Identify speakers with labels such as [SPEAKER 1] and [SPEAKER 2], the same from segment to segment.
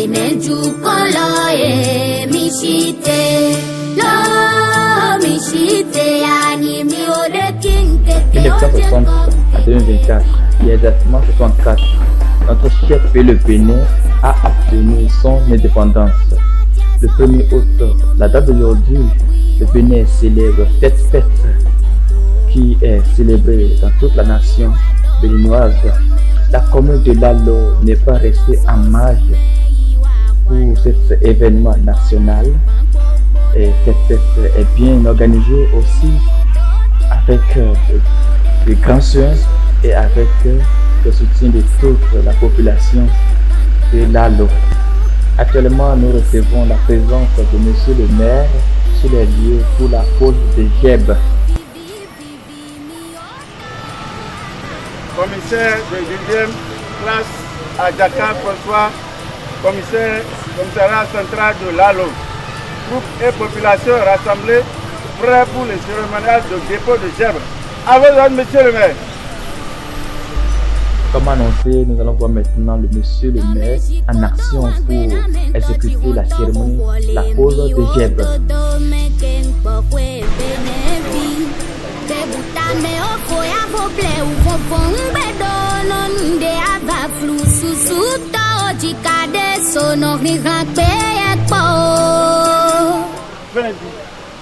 [SPEAKER 1] 1960 à 2024, il y a exactement 64, notre chef-lieu le Bénin a obtenu son indépendance. Le 1er août, la date d'aujourd'hui, le Bénin célèbre cette fête qui est célébrée dans toute la nation béninoise. La commune de Lalo n'est pas restée en marge pour cet événement national. Et cette fête est bien organisée aussi avec de grands soins et avec le soutien de toute la population de Lalo. Actuellement, nous recevons la présence de Monsieur le maire sur les lieux pour la pose de Jeb.
[SPEAKER 2] Commissaire de 2e classe à Dakar François, commissariat central de Lalo. Groupe et population rassemblés, prêts pour le cérémonial de dépôt de Jèbre. À vos ordres, monsieur le maire.
[SPEAKER 1] Comme annoncé, nous allons voir maintenant le monsieur le maire en action pour exécuter la cérémonie, la pose de Jèbre.
[SPEAKER 2] Fin du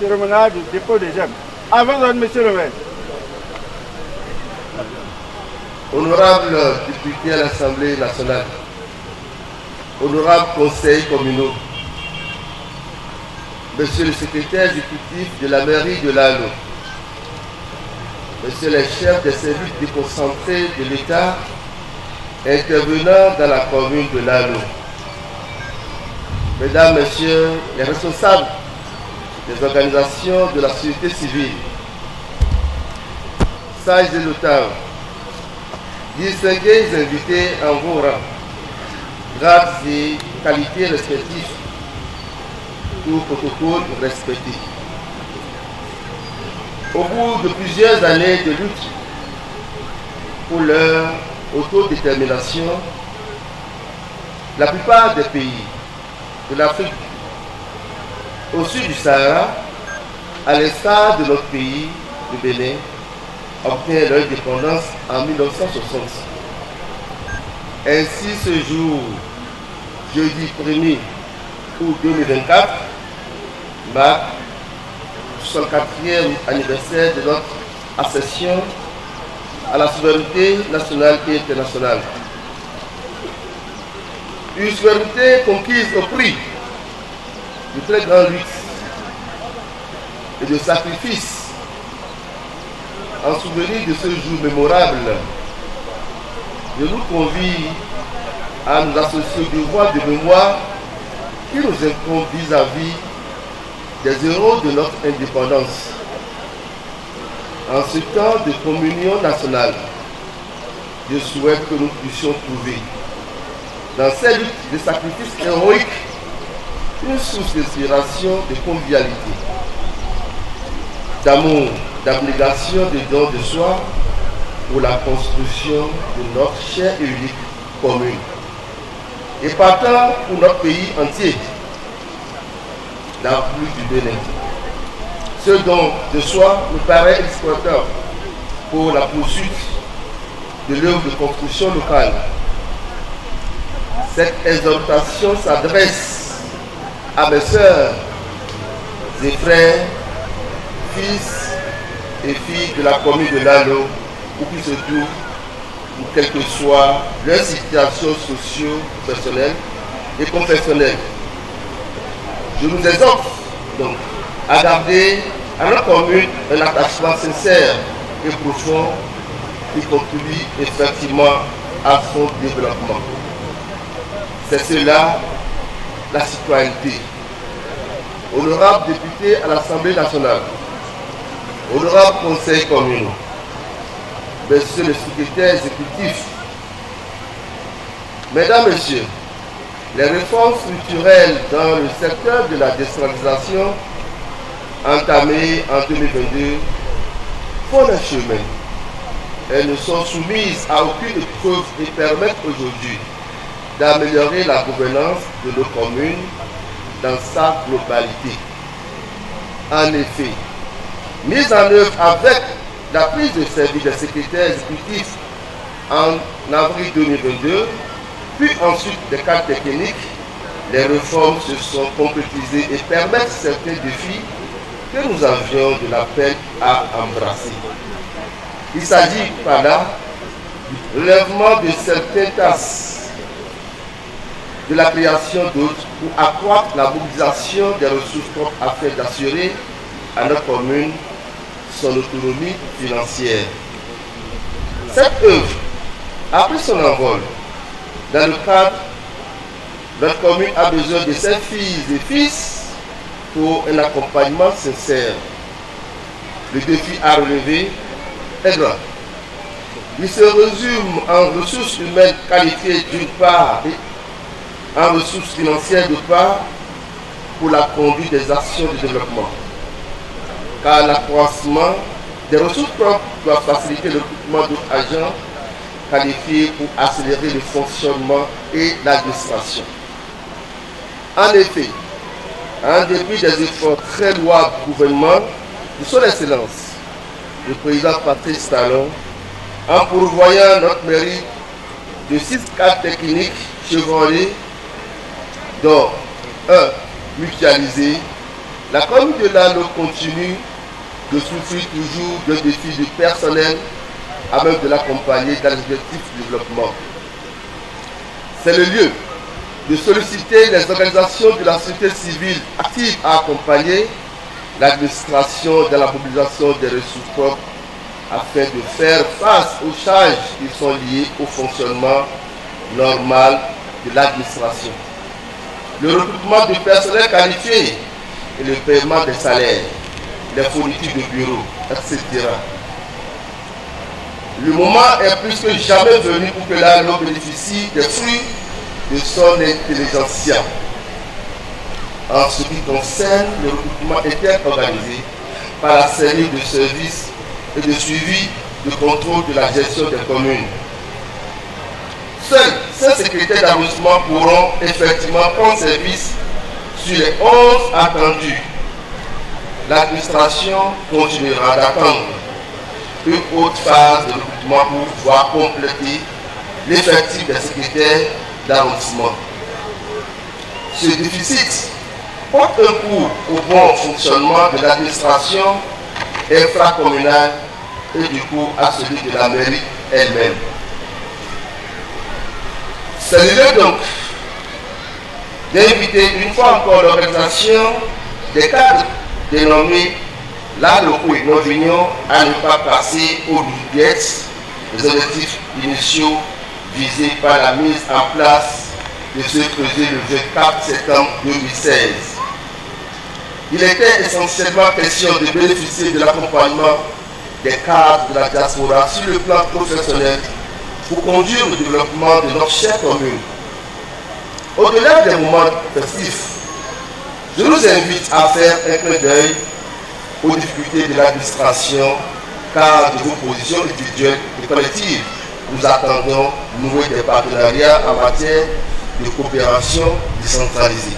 [SPEAKER 2] cérémonial du dépôt de Jèbre. À vos ordres, monsieur le maire.
[SPEAKER 3] Honorables députés à l'Assemblée nationale, honorables conseils communaux, monsieur le secrétaire exécutif de la mairie de Lalo, monsieur les chefs des services déconcentrés de l'État intervenant dans la commune de Lalo, mesdames, messieurs les responsables des organisations de la société civile, sages et notables, distingués invités en vos rangs, grades et qualités respectives, ou protocoles respectifs. Au bout de plusieurs années de lutte pour leur autodétermination, la plupart des pays de l'Afrique au sud du Sahara, à l'instar de notre pays, le Bénin, obtient leur indépendance en 1960. Ainsi, ce jour, jeudi 1er août 2024, marque le 64e anniversaire de notre accession à la souveraineté nationale et internationale. Une souveraineté conquise au prix de très grandes luttes et de sacrifices. En souvenir de ce jour mémorable, je nous convie à nous associer au devoir de mémoire qui nous incombe vis-à-vis des héros de notre indépendance. En ce temps de communion nationale, je souhaite que nous puissions trouver dans ces luttes de sacrifices héroïques une source d'inspiration, de convivialité, d'amour, d'abnégation, de don de soi pour la construction de notre chair et unique commune. Et partant pour notre pays entier, la République du Bénin. Ce don de soi nous paraît exploitant pour la poursuite de l'œuvre de construction locale. Cette exhortation s'adresse à mes sœurs et frères, fils et filles de la commune de Lalo, où qu'ils se trouvent, ou quelle que soit leur situation socio-personnelle et confessionnelle. Je nous exhorte donc à garder à notre commune un attachement sincère et profond qui contribue effectivement à son développement. C'est cela la citoyenneté. Honorables députés à l'Assemblée nationale, honorables conseils communaux, monsieur le secrétaire exécutif, mesdames, messieurs, les réformes structurelles dans le secteur de la décentralisation entamées en 2022 font un chemin. Elles ne sont soumises à aucune épreuve et permettent aujourd'hui d'améliorer la gouvernance de nos communes dans sa globalité. En effet, mise en œuvre avec la prise de service des secrétaires exécutifs en avril 2022, puis ensuite des cadres techniques, les réformes se sont concrétisées et permettent certains défis que nous avions de la peine à embrasser. Il s'agit par là du relèvement de certaines tâches, de la création d'autres pour accroître la mobilisation des ressources propres afin d'assurer à notre commune son autonomie financière. Cette œuvre a pris son envol. Dans le cadre, notre commune a besoin de ses filles et fils pour un accompagnement sincère. Le défi à relever est grand. Il se résume en ressources humaines qualifiées d'une part et en ressources financières d'autre part pour la conduite des actions de développement. Car l'accroissement des ressources propres doit faciliter le recrutement d'autres agents qualifiés pour accélérer le fonctionnement et l'administration. En effet, en dépit des efforts très louables du gouvernement, de son excellence, le président Patrice Talon, en pourvoyant notre mairie de 6 cadres techniques chevronnés, dont un mutualisé, la commune de Lalo continue de souffrir toujours d'un défi du personnel à même de l'accompagner dans les objectifs de développement. C'est le lieu de solliciter les organisations de la société civile actives à accompagner l'administration dans la mobilisation des ressources propres afin de faire face aux charges qui sont liées au fonctionnement normal de l'administration. Le recrutement du personnel qualifié et le paiement des salaires, les fournitures de bureaux, etc. Le moment est plus que jamais venu pour que l'ALO bénéficie des fruits de son intelligentsia. En ce qui concerne le recrutement interorganisé par la série de services et de suivi de contrôle de la gestion des communes. Seuls 5 secrétaires d'arrondissement pourront effectivement prendre service sur les 11 attendus. L'administration continuera d'attendre une autre phase de recrutement pour pouvoir compléter l'effectif des secrétaires d'arrondissement. Ce déficit porte un coup au bon fonctionnement de l'administration infracommunale et du coup à celui de la mairie elle-même. C'est le lieu donc d'inviter une fois encore l'organisation des cadres dénommés l'ALOCO et non-vignon à ne pas passer aux oubliettes les objectifs initiaux visés par la mise en place de ce projet le 24 septembre 2016. Il était essentiellement question de bénéficier de l'accompagnement des cadres de la diaspora sur le plan professionnel pour conduire le développement de notre chère commune. Au-delà des moments festifs, je nous invite à faire un clin d'œil aux difficultés de l'administration, car de vos positions individuelles et collectives, nous attendons nouer des partenariats en matière de coopération décentralisée.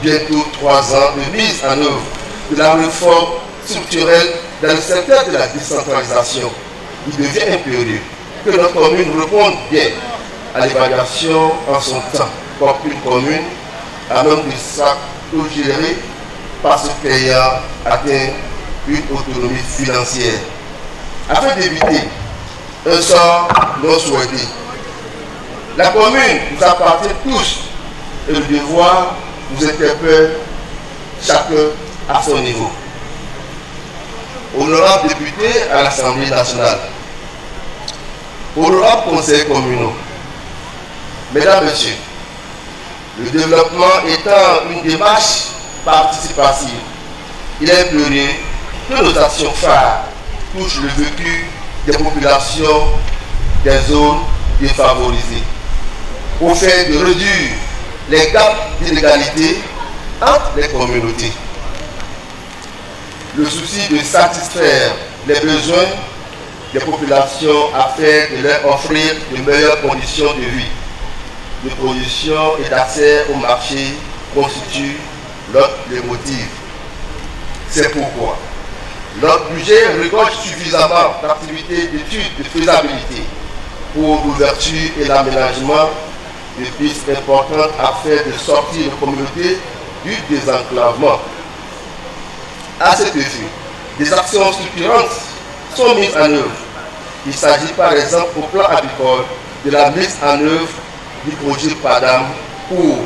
[SPEAKER 3] Bientôt 3 ans de mise en œuvre de la réforme structurelle dans le secteur de la décentralisation. Il devient impérieux que notre commune réponde bien à l'évaluation en son temps, comme une commune à même de s'autogérer parce qu'ayant atteint une autonomie financière. Afin d'éviter un sort non souhaité, la commune nous appartient tous et le devoir nous interpelle chacun à son niveau. Honorables députés à l'Assemblée nationale, honorables conseillers communaux, mesdames, messieurs, le développement étant une démarche participative, il est impérieux que nos actions phares touchent le vécu des populations des zones défavorisées, au fait de réduire les gaps d'inégalité entre les communautés. Le souci de satisfaire les besoins des populations afin de leur offrir de meilleures conditions de vie, de production et d'accès au marché constitue l'autre motif. C'est pourquoi notre budget regorge suffisamment d'activités d'études de faisabilité pour l'ouverture et l'aménagement de pistes importantes afin de sortir les communautés du désenclavement. À cet effet, des actions structurantes sont mises en œuvre. Il s'agit par exemple au plan agricole de la mise en œuvre du projet PADAM pour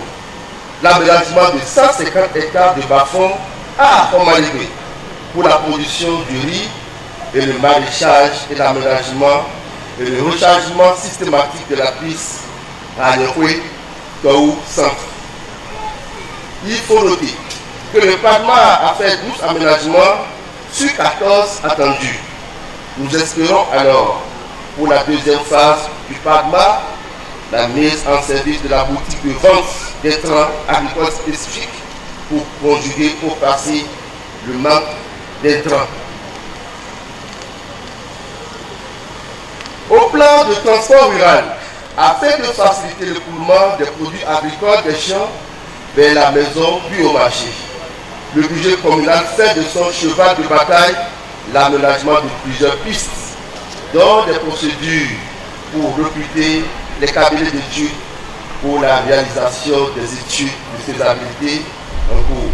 [SPEAKER 3] l'aménagement de 150 hectares de bas-fonds à Omaligwe pour la production du riz et le maraîchage et l'aménagement et le rechargement systématique de la piste à Nyokwe, Kaou Centre. Il faut noter que le PADMA a fait 12 aménagements sur 14 attendus. Nous espérons alors pour la deuxième phase du PADMA la mise en service de la boutique de vente d'intrants agricoles spécifiques pour conjuguer au passé le manque d'intrants. Au plan de transport rural, afin de faciliter le coulement des produits agricoles des champs vers la maison puis au marché, le budget communal fait de son cheval de bataille l'aménagement de plusieurs pistes, dont des procédures pour recruter les cabinets d'études pour la réalisation des études de faisabilité en cours.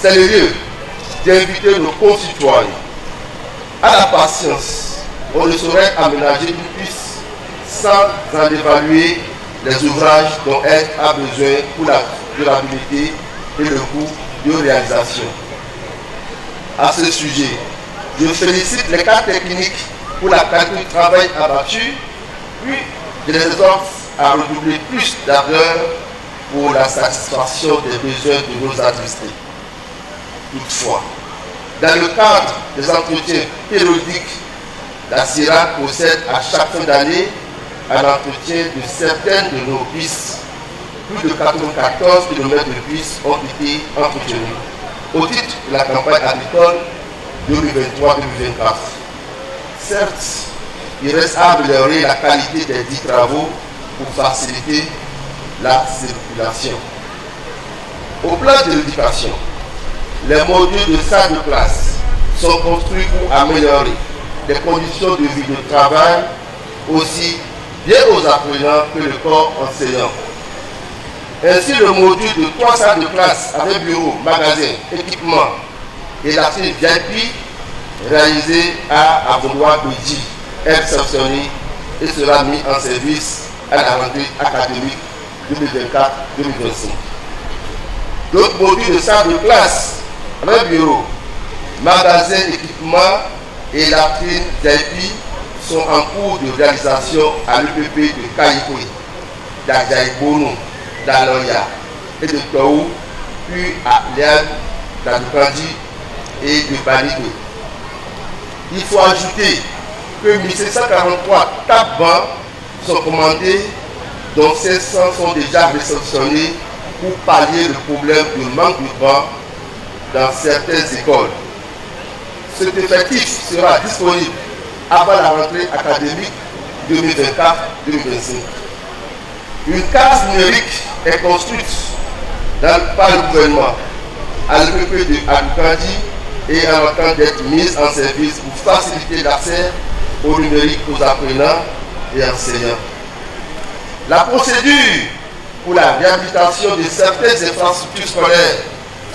[SPEAKER 3] C'est le lieu d'inviter nos concitoyens à la patience. On ne saurait aménager une piste sans en évaluer les ouvrages dont elle a besoin pour la durabilité et le coût de réalisation. À ce sujet, je félicite les cadres techniques pour la qualité du travail abattu, puis je les exhorte à redoubler plus d'ardeur pour la satisfaction des besoins de nos administrés. Toutefois, dans le cadre des entretiens périodiques, la CIRAC possède à chaque fin d'année un entretien de certaines de nos pistes. Plus de 94 km de pistes ont été entretenues au titre de la campagne agricole 2023-2024. Certes, il reste à améliorer la qualité des dits travaux pour faciliter la circulation. Au plan de l'éducation, les modules de salle de classe sont construits pour améliorer les conditions de vie de travail, aussi bien aux apprenants que le corps enseignant. Ainsi, le module de 3 salles de classe avec bureau, magasin, équipement et la salle VIP réalisée à Avondois Bouidji est réceptionné et sera mis en service à la rentrée académique 2024-2025. D'autres modules de salle de classe avec bureau, magasin, équipement et la salle VIP sont en cours de réalisation à l'EPP de Kaïkoui, d'Ajaïbono, d'Aloya et de Taou, puis à Léane, d'Adukandi et de Banigwe. Il faut ajouter que 1743 tables sont commandées, dont 500 sont déjà réceptionnés pour pallier le problème du manque de bancs dans certaines écoles. Cet effectif sera disponible avant la rentrée académique 2024-2025. Une case numérique est construite par le gouvernement à l'EPP de Adukandi et est en train d'être mise en service pour faciliter l'accès au numérique aux apprenants et enseignants. La procédure pour la réhabilitation de certaines infrastructures scolaires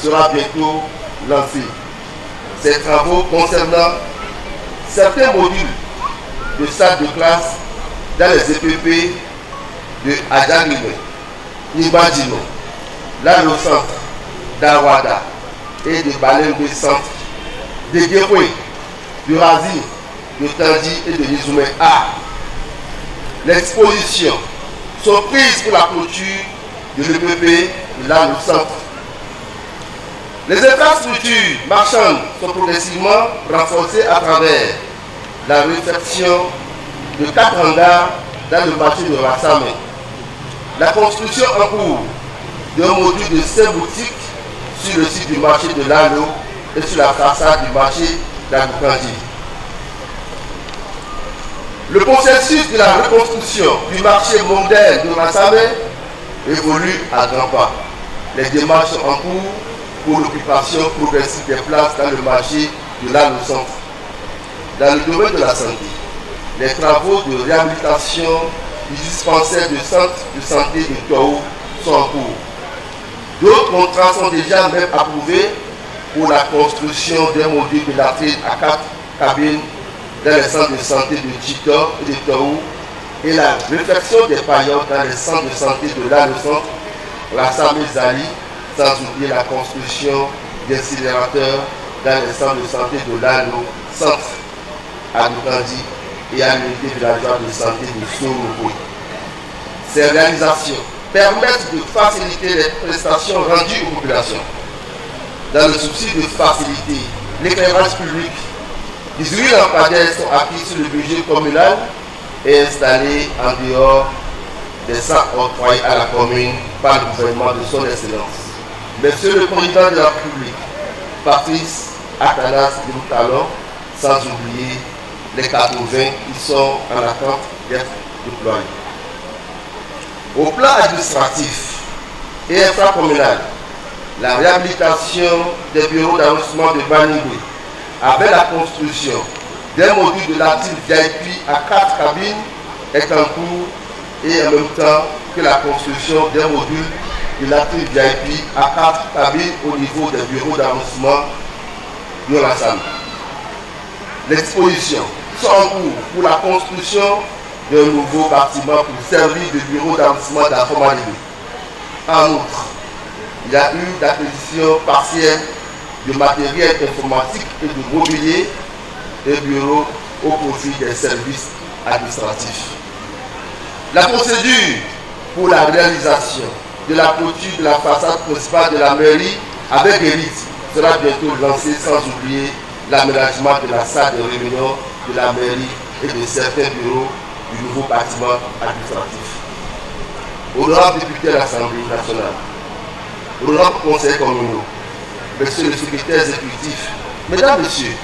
[SPEAKER 3] sera bientôt lancée. Ces travaux concernant certains modules de salles de classe dans les EPP de Adjangime, Ibadino, Lalo Centre, d'Awada et de Balembe Centre, de Guéroué, de Razi, de Tandi et de Nizoumé A. L'exposition sont prises pour la clôture de l'EPP de Lalo Centre. Les infrastructures marchandes sont progressivement renforcées à travers la réfection de 4 hangars dans le marché de Rassame, la construction en cours d'un module de 5 boutiques sur le site du marché de Lalo et sur la façade du marché d'Adukandi. Le processus de la reconstruction du marché moderne de Massame évolue à grands pas. Les démarches sont en cours pour l'occupation progressive des places dans le marché de l'Anneau Centre. Dans le domaine de la santé, les travaux de réhabilitation du dispensaire de centre de santé de Toaou sont en cours. D'autres contrats sont déjà même approuvés pour la construction d'un module de latrine à 4 cabines dans les centres de santé de Tchitor et de Toaou et la réfection des paillotes dans les centres de santé de l'Anneau Centre, la Samé-Zali, sans oublier la construction d'incinérateurs dans les centres de santé de l'Anneau Centre, à Bukandi et à l'unité villageoise de santé de Sorogo. Ces réalisations permettent de faciliter les prestations rendues aux populations. Dans le souci de faciliter l'éclairage public, 18 lampadaires sont acquis sur le budget communal et installés en dehors des centres octroyés à la commune par le gouvernement de son Excellence. Monsieur le Président de la République, Patrice Athanas Talon, sans oublier les 80 qui sont en attente d'être déployés. Au plan administratif et infracommunal, la réhabilitation des bureaux d'arrondissement de Banibé avec la construction d'un module de latrine VIP à 4 cabines est en cours et en même temps que la construction d'un module de latrine VIP à 4 cabines au niveau des bureaux d'arrondissement de l'ensemble. Les dispositions sont en cours pour la construction d'un nouveau bâtiment pour servir de bureau d'arrondissement d'Afro-Malibé. En outre, il y a eu l'acquisition partielle de matériel informatique et de mobilier et bureaux au profit des services administratifs. La procédure pour la réalisation de la clôture de la façade principale de la mairie avec élite sera bientôt lancée, sans oublier l'aménagement de la salle de réunion de la mairie et de certains bureaux du nouveau bâtiment administratif. Honorable député de l'Assemblée nationale, honorable conseil communal, monsieur le secrétaire exécutif, mesdames, messieurs,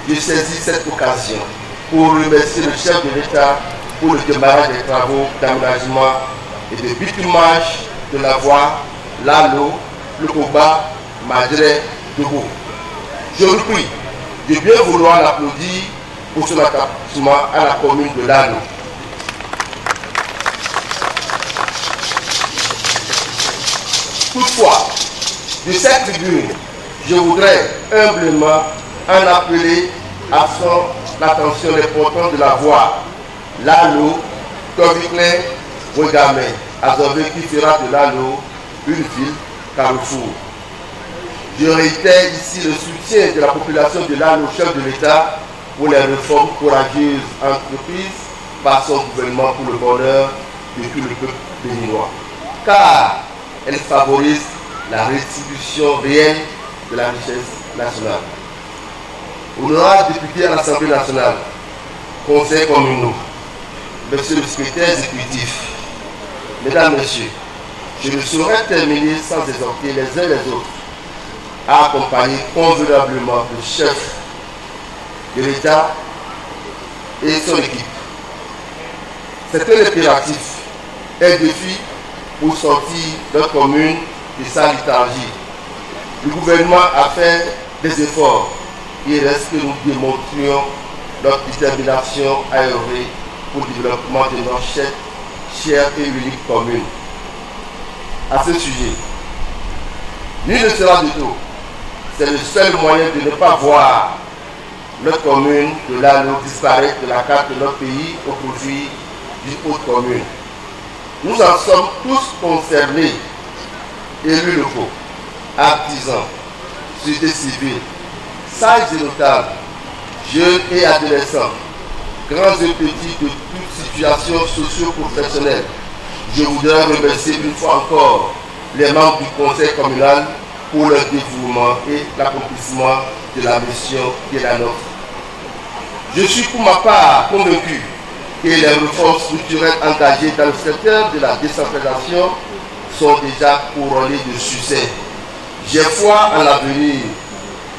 [SPEAKER 3] je saisis cette occasion pour remercier le chef de l'État pour le démarrage des travaux d'aménagement et de bitumage de la voie Lalo, Lukoba, Madre, Dogo. Je vous prie de bien vouloir l'applaudir pour son attachement à la commune de Lalo. Toutefois, de cette tribune, je voudrais humblement en appeler à son attention l'importance de la voie Lalo, Toviclin, Ouégamé, Azové qui fera de Lalo une ville carrefour. Je réitère ici le soutien de la population de Lalo au chef de l'État pour les réformes courageuses entreprises par son gouvernement pour le bonheur de tout le peuple béninois. Car elle favorise la restitution réelle de la richesse nationale. Honorable député à l'Assemblée nationale, conseil communal, monsieur le secrétaire exécutif, mesdames, messieurs, je ne saurais terminer sans exhorter les uns les autres à accompagner convenablement le chef de l'État et son équipe. C'est un impératif, un défi pour sortir notre commune de sa léthargie. Le gouvernement a fait des efforts. Il reste que nous démontrions notre détermination à œuvrer pour le développement de notre chère et unique commune. À ce sujet, nul ne sera du tout. C'est le seul moyen de ne pas voir notre commune de Lalo disparaître de la carte de notre pays au profit d'une autre commune. Nous en sommes tous concernés, élus locaux, artisans, société civile, sages et notables, jeunes et adolescents, grands et petits de toutes situations socio-professionnelles. Je voudrais remercier une fois encore les membres du conseil communal pour leur dévouement et l'accomplissement de la mission qui est la nôtre. Je suis pour ma part convaincu que les réformes structurelles engagées dans le secteur de la décentralisation sont déjà couronnées de succès. J'ai foi en l'avenir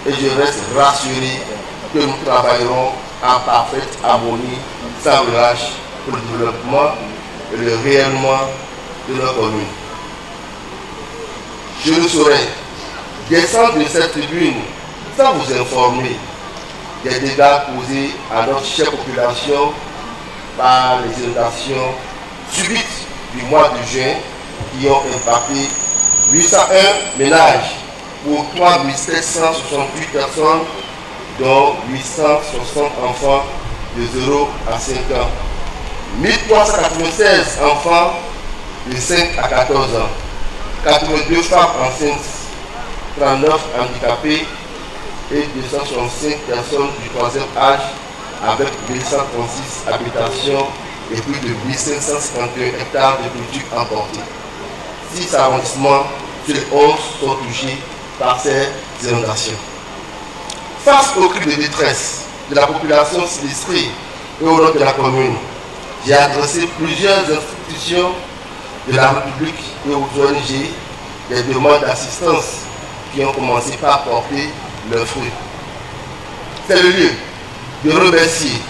[SPEAKER 3] et je reste rassuré que nous travaillerons en parfaite harmonie, sans relâche, pour le développement et le rayonnement de nos communes. Je ne saurais descendre de cette tribune sans vous informer des dégâts causés à notre chère population par les inondations subites du mois de juin qui ont impacté 801 ménages pour 3768 personnes, dont 860 enfants de 0 à 5 ans, 1396 enfants de 5 à 14 ans, 82 femmes enceintes, 39 handicapés et 265 personnes du troisième âge avec 236 habitations et plus de 1551 hectares de culture emportés. 6 arrondissements sur les 11 sont touchés par ces inondations. Face au cri de détresse de la population sinistrée et au nom de la commune, j'ai adressé plusieurs institutions de la République et aux ONG des demandes d'assistance qui ont commencé par porter leurs fruits. C'est le lieu de remercier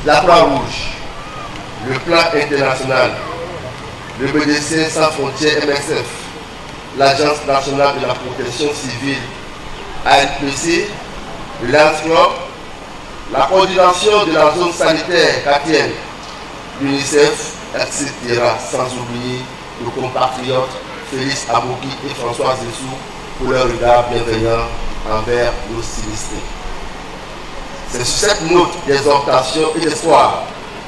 [SPEAKER 3] la Croix-Rouge, le Plan international, le Médecins sans frontières MSF, l'Agence nationale de la protection civile, ANPC, l'ANSCOP, la coordination de la zone sanitaire Katienne, l'UNICEF, etc. Sans oublier nos compatriotes Félix Abouki et François Zessou pour leur regard bienveillant envers nos sinistrés. C'est sur cette note d'exhortation et d'espoir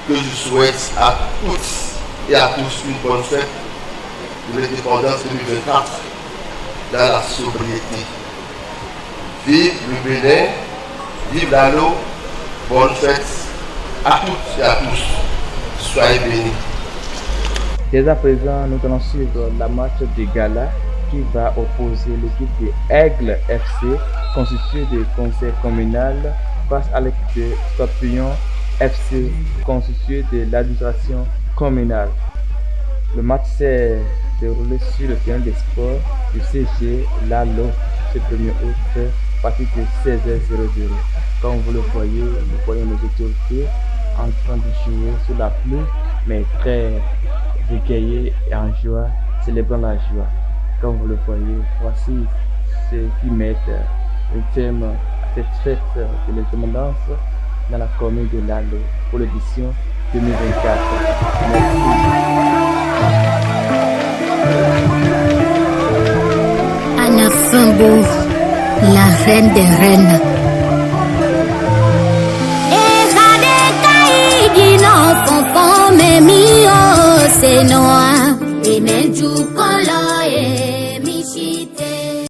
[SPEAKER 3] que je souhaite à toutes et à tous une bonne fête de l'indépendance 2024 dans la sobriété. Vive le Bénin, vive l'Allo, bonne fête à toutes et à tous. Soyez bénis.
[SPEAKER 1] Dès à présent, nous allons suivre la match de gala qui va opposer l'équipe de Aigle FC, constituée de conseil communal, face à l'équipe de Scorpion FC, constituée de l'administration communale. Le match s'est déroulé sur le terrain des sports du CG Lalo ce 1er août, à partir de 16h00. Comme vous le voyez, nous voyons nos autorités en train de jouer sous la pluie, mais très égaillés et en joie, célébrant la joie. Comme vous le voyez, voici ceux qui mettent un thème à cette fête de l'indépendance dans la commune de Lalo pour l'édition 2024. Merci.
[SPEAKER 4] Anna Fimbo, la reine des reines. C'est noir et même du color et michite.